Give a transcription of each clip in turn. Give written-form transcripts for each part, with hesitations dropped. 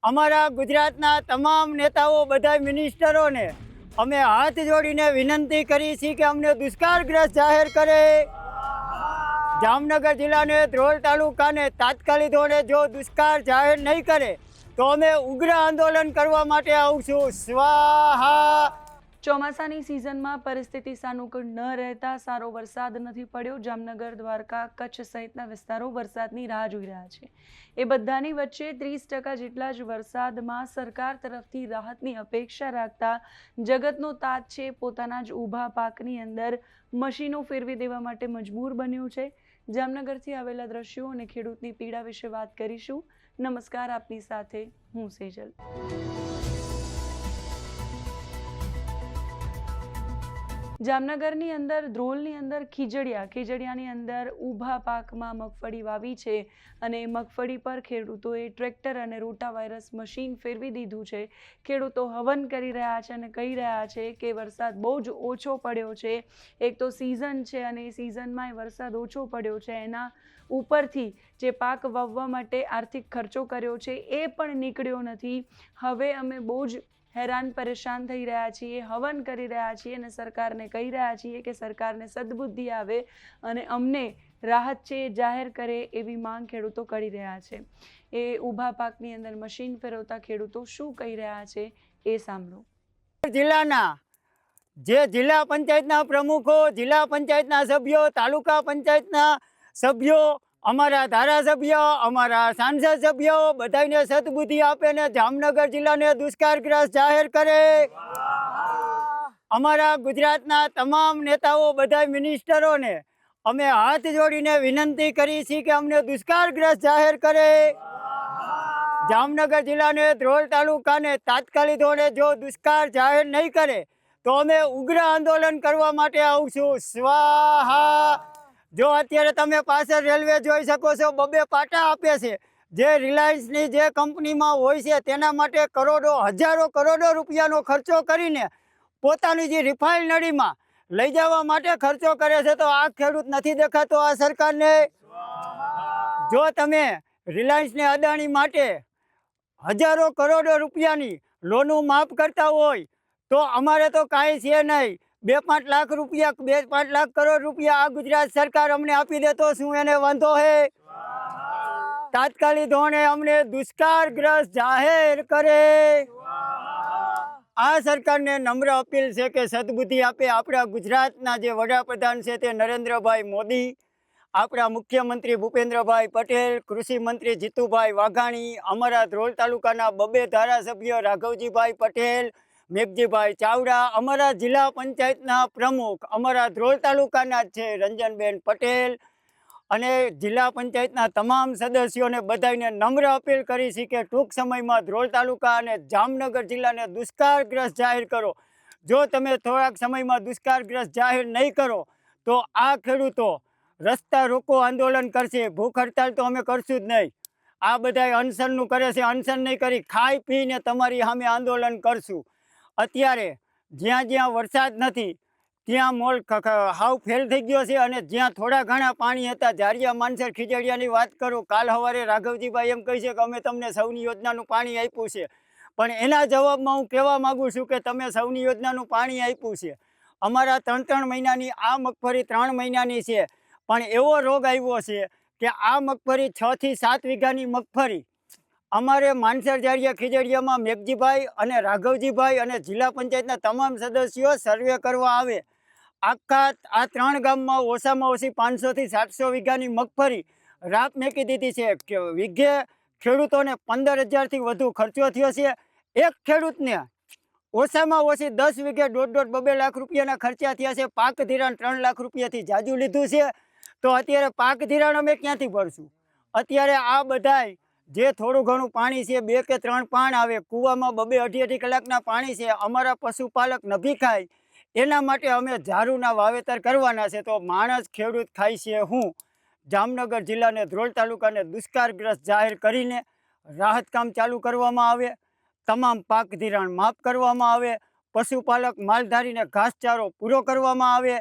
અમારા ગુજરાતના તમામ નેતાઓ બધા મિનિસ્ટરોને અમે હાથ જોડીને વિનંતી કરી છે કે અમને દુષ્કાળગ્રસ્ત જાહેર કરે। જામનગર જિલ્લાને ધ્રોલ તાલુકાને તાત્કાલિક ધોરણે જો દુષ્કાળ જાહેર નહીં કરે તો અમે ઉગ્ર આંદોલન કરવા માટે આવશું। સ્વાહા। ચોમાસાની સિઝનમાં પરિસ્થિતિ સાનુકૂળ ન રહેતા સારો વરસાદ નથી પડ્યો। જામનગર, દ્વારકા, કચ્છ સહિતના વિસ્તારો વરસાદની રાહ જોઈ રહ્યા છે। એ બધાની વચ્ચે 30% જેટલા જ વરસાદમાં સરકાર તરફથી રાહતની અપેક્ષા રાખતા જગતનો તાત છે પોતાના જ ઊભા પાકની અંદર મશીનો ફેરવી દેવા માટે મજબૂર બન્યું છે। જામનગરથી આવેલા દ્રશ્યો અને ખેડૂતની પીડા વિશે વાત કરીશું। નમસ્કાર, આપની સાથે હું સેજલ। જામનગરની અંદર ધ્રોલની અંદર ખીજડીયાની અંદર ઊભા પાકમાં મગફળી વાવી છે અને મગફળી પર ખેડૂતોએ ટ્રેક્ટર અને રોટાવાયરસ મશીન ફેરવી દીધું છે। ખેડૂતો હવન કરી રહ્યા છે અને કહી રહ્યા છે કે વરસાદ બહુ જ ઓછો પડ્યો છે। એક તો સિઝન છે અને એ સિઝનમાં વરસાદ ઓછો પડ્યો છે, એના ઉપરથી જે પાક વાવવા માટે આર્થિક ખર્ચો કર્યો છે એ પણ નીકળ્યો નથી। હવે અમે બહુ જ હેરાન પરેશાન થઈ રહ્યા છીએ, હવન કરી રહ્યા છીએ અને સરકારને કહી રહ્યા છીએ કે સરકારને સદબુદ્ધિ આવે અને અમને રાહત છે જાહેર કરે એવી માંગ ખેડૂતો કરી રહ્યા છે। એ ઊભા પાકની અંદર મશીન ફેરવતા ખેડૂતો શું કહી રહ્યા છે એ સાંભળો। જિલ્લાના જે જિલ્લા પંચાયતના પ્રમુખો, જિલ્લા પંચાયતના સભ્યો, તાલુકા પંચાયતના સભ્યો, અમારા ધારાસભ્ય, અમારા સાંસદ સભ્યો બધાને સદબુદ્ધિ આપે ને જામનગર જિલ્લાને દુષ્કાળગ્રસ્ત જાહેર કરે। અમારા ગુજરાતના તમામ નેતાઓ બધા મિનિસ્ટરોને અમે હાથ જોડીને વિનંતી કરી છે કે અમને દુષ્કાળગ્રસ્ત જાહેર કરે। જામનગર જિલ્લાને ધ્રોલ તાલુકાને તાત્કાલિક ધોરણે જો દુષ્કાળ જાહેર નહીં કરે તો અમે ઉગ્ર આંદોલન કરવા માટે આવશું। સ્વાહા। જો અત્યારે તમે પાછળ રેલવે જોઈ શકો છો, બબે પાટા આપે છે। જે રિલાયન્સની જે કંપનીમાં હોય છે તેના માટે કરોડો, હજારો કરોડો રૂપિયાનો ખર્ચો કરીને પોતાની જે રિફાઇનરીમાં લઈ જવા માટે ખર્ચો કરે છે, તો આ ખેડૂત નથી દેખાતો આ સરકારને? જો તમે રિલાયન્સને, અદાણી માટે હજારો કરોડો રૂપિયાની લોનો માફ કરતા હોય તો અમારે તો કાંઈ છે નહીં। 2-5 લાખ રૂપિયા, 2-5 લાખ કરોડ રૂપિયા આ ગુજરાત સરકાર અમને આપી દે તો શું એને વાંધો હે? તાત્કાલિક ધોરણે અમને દુષ્કાળગ્રસ્ત જાહેર કરે। આ સરકારને નમ્ર અપીલ છે કે સદબુદ્ધિ આપે। આપણા ગુજરાતના જે વડાપ્રધાન છે તે નરેન્દ્રભાઈ મોદી, આપણા મુખ્યમંત્રી ભૂપેન્દ્રભાઈ પટેલ, કૃષિ મંત્રી જીતુભાઈ વાઘાણી, અમારા ધ્રોલ તાલુકાના બબે ધારાસભ્ય રાઘવજીભાઈ પટેલ, મેઘજીભાઈ ચાવડા, અમારા જિલ્લા પંચાયતના પ્રમુખ અમારા ધ્રોલ તાલુકાના જ છે રંજનબેન પટેલ, અને જિલ્લા પંચાયતના તમામ સદસ્યોને બધાને નમ્ર અપીલ કરી છે કે ટૂંક સમયમાં ધ્રોલ તાલુકા અને જામનગર જિલ્લાને દુષ્કાળગ્રસ્ત જાહેર કરો। જો તમે થોડાક સમયમાં દુષ્કાળગ્રસ્ત જાહેર નહીં કરો તો આ ખેડૂતો રસ્તા રોકો આંદોલન કરશે। ભૂખ હડતાલ તો અમે કરશું જ નહીં। આ બધા અનશનનું કરે છે, અનશન નહીં કરી ખાઈ પીને તમારી સામે આંદોલન કરશું। અત્યારે જ્યાં જ્યાં વરસાદ નથી ત્યાં મોલ હાવ ફેલ થઈ ગયો છે, અને જ્યાં થોડા ઘણા પાણી હતા, ઝારિયા, માનસર, ખીજડીયાની વાત કરું, કાલ સવારે રાઘવજીભાઈ એમ કહે છે કે અમે તમને સૌની યોજનાનું પાણી આપ્યું છે, પણ એના જવાબમાં હું કહેવા માગું છું કે તમે સૌની યોજનાનું પાણી આપ્યું છે, અમારા 3-3 મહિનાની આ મગફળી 3 મહિનાની છે, પણ એવો રોગ આવ્યો છે કે આ મગફળી 6 થી 7 વીઘાની મગફળી અમારે માનસર, ઝારિયા, ખીજડીયામાં મેઘજીભાઈ અને રાઘવજીભાઈ અને જિલ્લા પંચાયતના તમામ સદસ્યો સર્વે કરવા આવે। આખા આ 3 ગામમાં ઓછામાં ઓછી 500 થી 700 વીઘાની મગફળી રાપ મેકી દીધી છે। વીઘે ખેડૂતોને 15,000થી વધુ ખર્ચો થયો છે। એક ખેડૂતને ઓછામાં ઓછી 10 વીઘે 1.5-2 લાખ રૂપિયાના ખર્ચા થયા છે। પાક ધિરાણ 3 લાખ રૂપિયાથી જાજુ લીધું છે, તો અત્યારે પાક ધિરાણ અમે ક્યાંથી ભરશું? અત્યારે આ બધાય જે થોડું ઘણું પાણી છે, 2 કે 3 પાણ આવે, કૂવામાં 2-2 કલાકના પાણી છે, અમારા પશુપાલક નભી ખાય એના માટે અમે ઝારુના વાવેતર કરવાના છે। તો માણસ ખેડૂત ખાય છે હું? જામનગર જિલ્લાને ધ્રોલ તાલુકાને દુષ્કાળગ્રસ્ત જાહેર કરીને રાહત કામ ચાલુ કરવામાં આવે, તમામ પાક ધિરાણ માફ કરવામાં આવે, પશુપાલક માલધારીને ઘાસચારો પૂરો કરવામાં આવે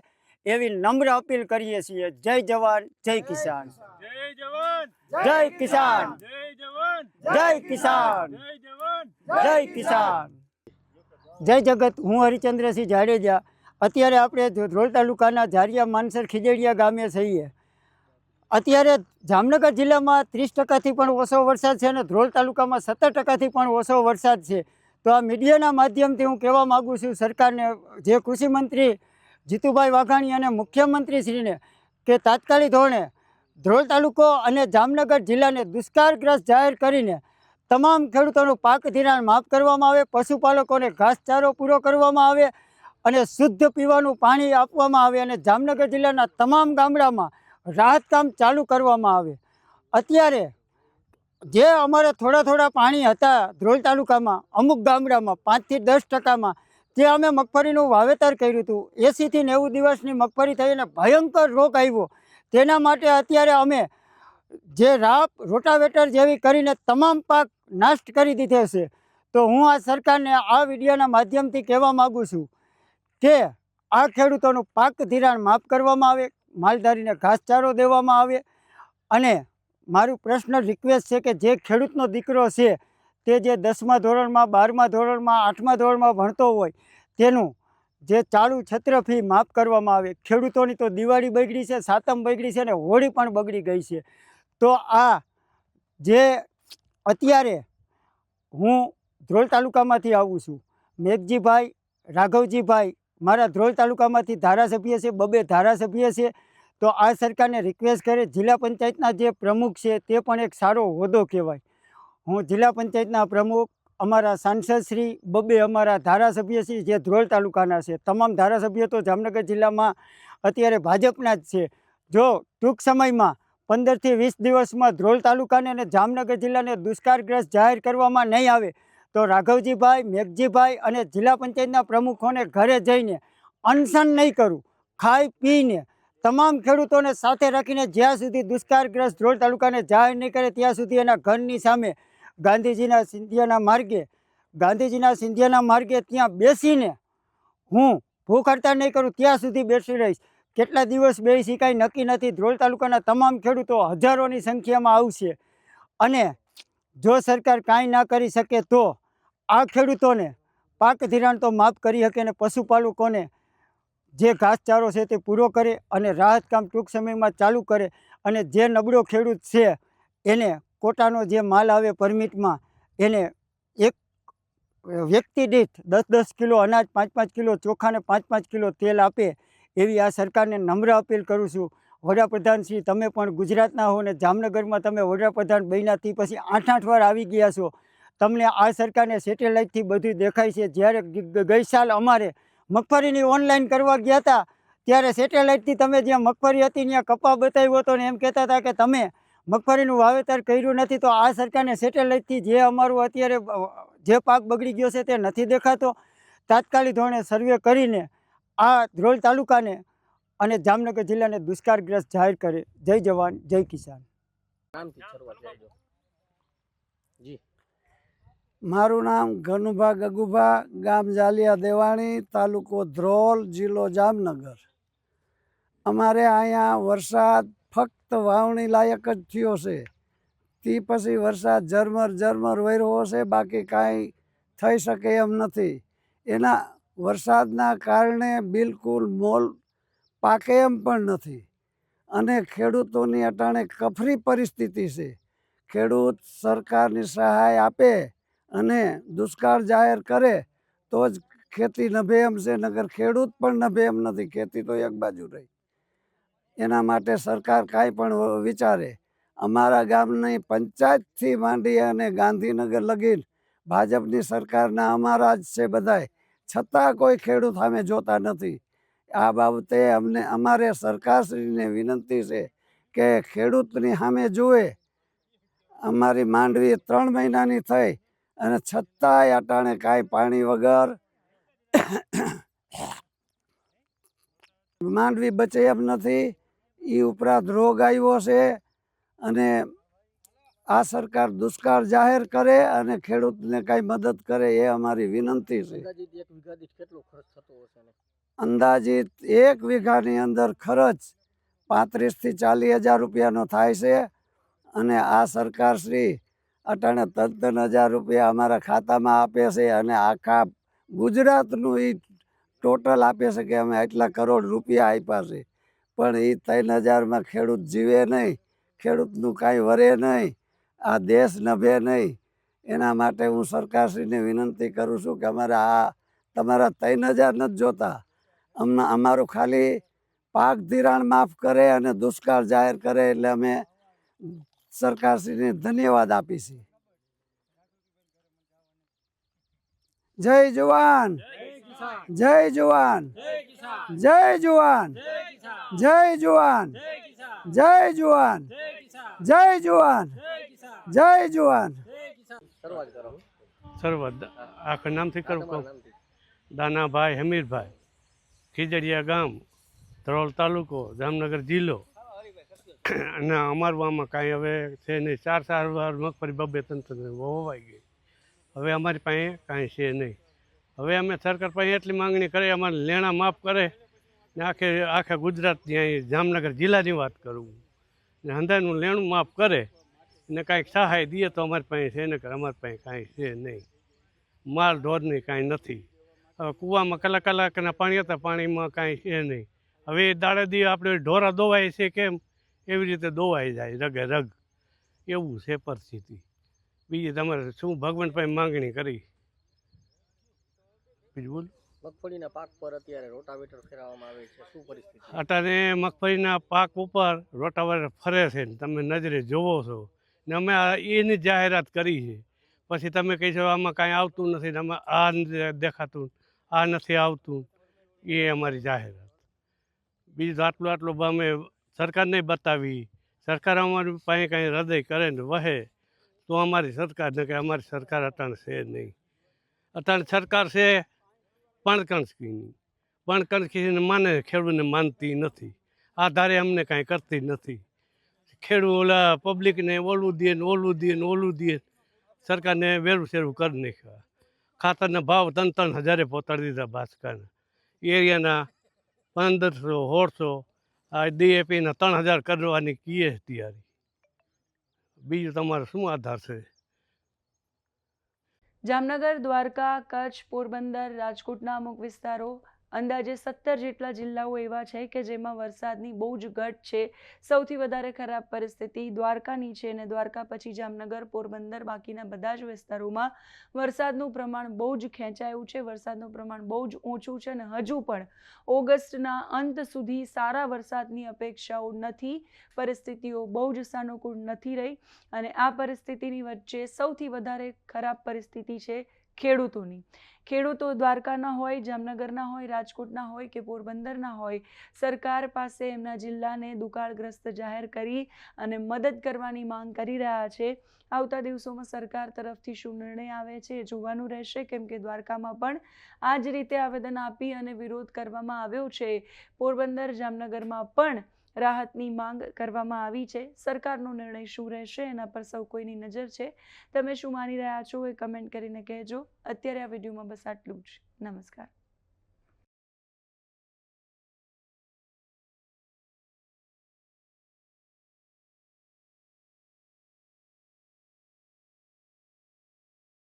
એવી નમ્ર અપીલ કરીએ છીએ। જય જવાન, જય કિસાન। જય જવાન। જય કિસાન, જય કિસાન, જય કિસાન, જય જગત. હું હરિચંદ્રસિંહ જાડેજા. અત્યારે આપણે ધ્રોલ તાલુકાના ઝારિયા માનસર ખીજડીયા ગામે છીએ. અત્યારે જામનગર જિલ્લામાં 30%થી પણ ઓછો વરસાદ છે અને ધ્રોલ તાલુકામાં 17%થી પણ ઓછો વરસાદ છે. તો આ મીડિયાના માધ્યમથી હું કહેવા માગું છું સરકારને, જે કૃષિમંત્રી જીતુભાઈ વાઘાણી અને મુખ્યમંત્રીશ્રીને, કે તાત્કાલિક ધોરણે ધ્રોલ તાલુકો અને જામનગર જિલ્લાને દુષ્કાળગ્રસ્ત જાહેર કરીને તમામ ખેડૂતોનું પાક ધિરાણ માફ કરવામાં આવે, પશુપાલકોને ઘાસચારો પૂરો કરવામાં આવે અને શુદ્ધ પીવાનું પાણી આપવામાં આવે અને જામનગર જિલ્લાના તમામ ગામડામાં રાહત કામ ચાલુ કરવામાં આવે. અત્યારે જે અમારે થોડા પાણી હતા ધ્રોલ તાલુકામાં, અમુક ગામડામાં 5 થી 10%માં, જે અમે મગફળીનું વાવેતર કર્યું હતું, 80 થી 90 દિવસની મગફળી થઈ અને ભયંકર રોગ આવ્યો. તેના માટે અત્યારે અમે જે રાપ રોટાવેટર જેવી કરીને તમામ પાક નાશ કરી દીધો છે. તો હું આ સરકારને આ વિડીયોના માધ્યમથી કહેવા માગું છું કે આ ખેડૂતોનું પાક ધિરાણ માફ કરવામાં આવે, માલધારીને ઘાસચારો દેવામાં આવે. અને મારું પર્સનલ રિક્વેસ્ટ છે કે જે ખેડૂતનો દીકરો છે તે જે 10મા ધોરણમાં, 12મા ધોરણમાં, 8મા ધોરણમાં ભણતો હોય તેનું જે ચાલુ છત્ર ફી માફ કરવામાં આવે. ખેડૂતોની તો દિવાળી બગડી છે, સાતમ બગડી છે અને હોળી પણ બગડી ગઈ છે. તો આ જે અત્યારે હું ધ્રોલ તાલુકામાંથી આવું છું, મેઘજીભાઈ, રાઘવજીભાઈ મારા ધ્રોલ તાલુકામાંથી ધારાસભ્ય છે, 2 ધારાસભ્ય છે. તો આ સરકારને રિક્વેસ્ટ કરે, જિલ્લા પંચાયતના જે પ્રમુખ છે તે પણ એક સારો હોદ્દો કહેવાય. હું જિલ્લા પંચાયતના પ્રમુખ, અમારા સાંસદશ્રી, 2 અમારા ધારાસભ્ય છે જે ધ્રોલ તાલુકાના છે. તમામ ધારાસભ્યો તો જામનગર જિલ્લામાં અત્યારે ભાજપના જ છે. જો ટૂંક સમયમાં 15 થી 20 દિવસમાં ધ્રોલ તાલુકાને અને જામનગર જિલ્લાને દુષ્કાળગ્રસ્ત જાહેર કરવામાં નહીં આવે તો રાઘવજીભાઈ, મેઘજીભાઈ અને જિલ્લા પંચાયતના પ્રમુખોને ઘરે જઈને અનશન નહીં કરું, ખાઈ પીને તમામ ખેડૂતોને સાથે રાખીને જ્યાં સુધી દુષ્કાળગ્રસ્ત ધ્રોલ તાલુકાને જાહેર નહીં કરે ત્યાં સુધી એના ઘરની સામે ગાંધીજીના સિંધિયાના માર્ગે ત્યાં બેસીને હું ભૂખ હડતાળ નહીં કરું ત્યાં સુધી બેસી રહીશ. કેટલા દિવસ બેસી કાંઈ નક્કી નથી. ધ્રોલ તાલુકાના તમામ ખેડૂતો હજારોની સંખ્યામાં આવશે અને જો સરકાર કાંઈ ના કરી શકે તો આ ખેડૂતોને પાક ધિરાણ તો માફ કરી શકે અને પશુપાલકોને જે ઘાસચારો છે તે પૂરો કરે અને રાહત કામ ટૂંક સમયમાં ચાલુ કરે. અને જે નબળો ખેડૂત છે એને કોટાનો જે માલ આવે પરમિટમાં, એને એક વ્યક્તિ દીઠ 10-10 કિલો અનાજ, 5-5 કિલો ચોખા ને 5-5 કિલો તેલ આપે એવી આ સરકારને નમ્ર અપીલ કરું છું. વડાપ્રધાન શ્રી, તમે પણ ગુજરાતના હો ને જામનગરમાં તમે વડાપ્રધાન બન્યાથી પછી 8-8 વાર આવી ગયા છો. તમને આ સરકારને સેટેલાઇટથી બધું દેખાય છે. જ્યારે ગઈ સાલ અમારે મગફળીની ઓનલાઈન કરવા ગયા હતા ત્યારે સેટેલાઇટથી તમે જ્યાં મગફળી હતી ત્યાં કપા બતાવ્યો હતો ને એમ કહેતા હતા કે તમે મગફળીનું વાવેતર કર્યું નથી. તો આ સરકારને સેટેલાઇટથી જે અમારું અત્યારે જે પાક બગડી ગયો છે તે નથી દેખાતો. તાત્કાલિક ધોરણે સર્વે કરીને આ ધ્રોલ તાલુકાને અને જામનગર જિલ્લાને દુષ્કાળગ્રસ્ત જાહેર કરે. જય જવાન, જય કિસાન. મારું નામ ઘનુભા ગગુભા, ગામ જાલિયા દેવાણી, તાલુકો ધ્રોલ, જિલ્લો જામનગર. અમારે અહીંયા વરસાદ ફક્ત વાવણી લાયક જ થયો છે. તે પછી વરસાદ ઝરમર વર્યો છે, બાકી કાંઈ થઈ શકે એમ નથી. એના વરસાદના કારણે બિલકુલ મોલ પાકે એમ પણ નથી અને ખેડૂતોની અટાણે કફરી પરિસ્થિતિ છે. ખેડૂત સરકારની સહાય આપે અને દુષ્કાળ જાહેર કરે તો જ ખેતી નભે એમ છે, નગર ખેડૂત પણ નભે એમ નથી. ખેતી તો એક બાજુ રહી. એના માટે સરકાર કાંઈ પણ વિચારે. અમારા ગામની પંચાયતથી માંડી અને ગાંધીનગર લગીન ભાજપની સરકારના અમારા જ છે બધાય, છતાં કોઈ ખેડૂત સામે જોતા નથી. આ બાબતે અમારે સરકારશ્રીને વિનંતી છે કે ખેડૂતની સામે જુએ. અમારી માંડવી 3 મહિનાની થઈ અને છતાંય અટાણે કાંઈ પાણી વગર માંડવી બચે એમ નથી. એ ઉપરાંત રોગ આવ્યો છે અને આ સરકાર દુષ્કાળ જાહેર કરે અને ખેડૂતને કાંઈ મદદ કરે એ અમારી વિનંતી છે. અંદાજિત 1 વીઘાની અંદર ખર્ચ 35 થી 40 હજાર રૂપિયાનો થાય છે અને આ સરકારશ્રી અટાણે 3,000 રૂપિયા અમારા ખાતામાં આપે છે અને આખા ગુજરાતનું એ ટોટલ આપે છે કે અમે આટલા કરોડ રૂપિયા આપ્યા છે, પણ એ 3,000માં ખેડૂત જીવે નહીં, ખેડૂતનું કાંઈ વરે નહીં, આ દેશ નભે નહીં. એના માટે હું સરકારશ્રીને વિનંતી કરું છું કે અમારે આ તમારા 3,000 નથી જોતા, અમારું ખાલી પાક ધિરાણ માફ કરે અને દુષ્કાળ જાહેર કરે એટલે અમે સરકારશ્રીને ધન્યવાદ આપીશું. જય જવાન, જય જવાન, જય જવાન, જય જવાન, જય જવાન, જય જવાન, જય જવાન. શરૂઆત આખા નામથી કરું કહું. દાનાભાઈ હમીરભાઈ, ખીજડીયા ગામ, ધ્રોલ તાલુકો, જામનગર જિલ્લો. અને અમારું આમાં કાંઈ હવે છે નહીં. 4 વાર મગફળી 2-3 વવાઈ ગઈ. હવે અમારી પાસે કાંઈ છે નહીં. હવે અમે સરકાર પાસે એટલી માંગણી કરીએ અમારે લેણા માફ કરે ને આખા ગુજરાતની અહીં જામનગર જિલ્લાની વાત કરું ને હંધાનું લેણું માફ કરે ને કાંઈક સહાય દઈએ તો અમારી પાસે છે ને કે અમારી પાસે કાંઈ છે નહીં. માલ ઢોરની કાંઈ નથી. હવે કૂવામાં કલાકના પાણી હતા, પાણીમાં કાંઈ છે નહીં. હવે એ દાડે દી આપણે ઢોરા દોવાય છે કેમ એવી રીતે દોવાઈ જાય રગે રગ. એવું છે પરિસ્થિતિ. બીજી તમારે શું ભગવાન પાસે માંગણી કરી? બીજું બોલ. મગફળીના પાક પર અત્યારે રોટાવેટર ફેરવવામાં આવે છે, શું પરિસ્થિતિ? અત્યારે મગફળીના પાક ઉપર રોટાવેટર ફરે છે ને તમે નજરે જોવો છો ને અમે એની જાહેરાત કરી છે. પછી તમે કહી છો આમાં કાંઈ આવતું નથી ને આમાં આ નથી દેખાતું, આ નથી આવતું. એ અમારી જાહેરાત. બીજું તો આટલું અમે સરકારને બતાવી. સરકાર અમારી પાસે કાંઈ હૃદય કરે ને વહે તો અમારી સરકાર ને કે અમારી સરકાર અટાણ છે નહીં. અટાણ સરકાર છે પણ કણકીને માને, ખેડૂતને માનતી નથી. આ ધારે અમને કાંઈ કરતી નથી. ખેડૂત ઓલા પબ્લિકને ઓલું દે ને ઓલું દે સરકારને વેરું શેરું કરી નાખ્યા. ખાતરના ભાવ 3,000 પહોંચાડી દીધા. ભાસ્કરના એરિયાના 1,500-1,600, આ DAPના 3,000 કરવાની કીએ તૈયારી. બીજું તમારો શું આધાર છે? જામનગર, દ્વારકા, કચ્છ, પોરબંદર, રાજકોટના અમુક વિસ્તારો, અંદાજે 17 જેટલા જિલ્લાઓ એવા છે કે જેમાં વરસાદની બહુ જ ઘટ છે. સૌથી વધારે ખરાબ પરિસ્થિતિ દ્વારકાની છે અને દ્વારકા પછી જામનગર, પોરબંદર, બાકીના બધા જ વિસ્તારોમાં વરસાદનું પ્રમાણ બહુ જ ખેંચાયું છે. વરસાદનું પ્રમાણ બહુ જ ઓછું છે અને હજુ પણ ઓગસ્ટના અંત સુધી સારા વરસાદની અપેક્ષાઓ નથી. પરિસ્થિતિઓ બહુ જ સાનુકૂળ નથી રહી અને આ પરિસ્થિતિની વચ્ચે સૌથી વધારે ખરાબ પરિસ્થિતિ છે ખેડૂતોની. ખેડૂતો દ્વારકાના હોય, જામનગરના હોય, રાજકોટના હોય કે પોરબંદરના હોય, સરકાર પાસે એમના જિલ્લાને દુકાળગ્રસ્ત જાહેર કરી અને મદદ કરવાની માંગ કરી રહ્યા છે. આવતા દિવસોમાં સરકાર તરફથી શું નિર્ણય આવે છે એ જોવાનું રહેશે, કેમ કે દ્વારકામાં પણ આ જ રીતે આવેદન આપી અને વિરોધ કરવામાં આવ્યો છે. પોરબંદર, જામનગરમાં પણ રાહતની માંગ કરવામાં આવી છે. સરકારનો નિર્ણય શું રહેશે એના પર સૌ કોઈની નજર છે. તમે શું માની રહ્યા છો એ કમેન્ટ કરીને કહેજો. અત્યારે આ વિડીયોમાં બસ આટલું જ. નમસ્કાર.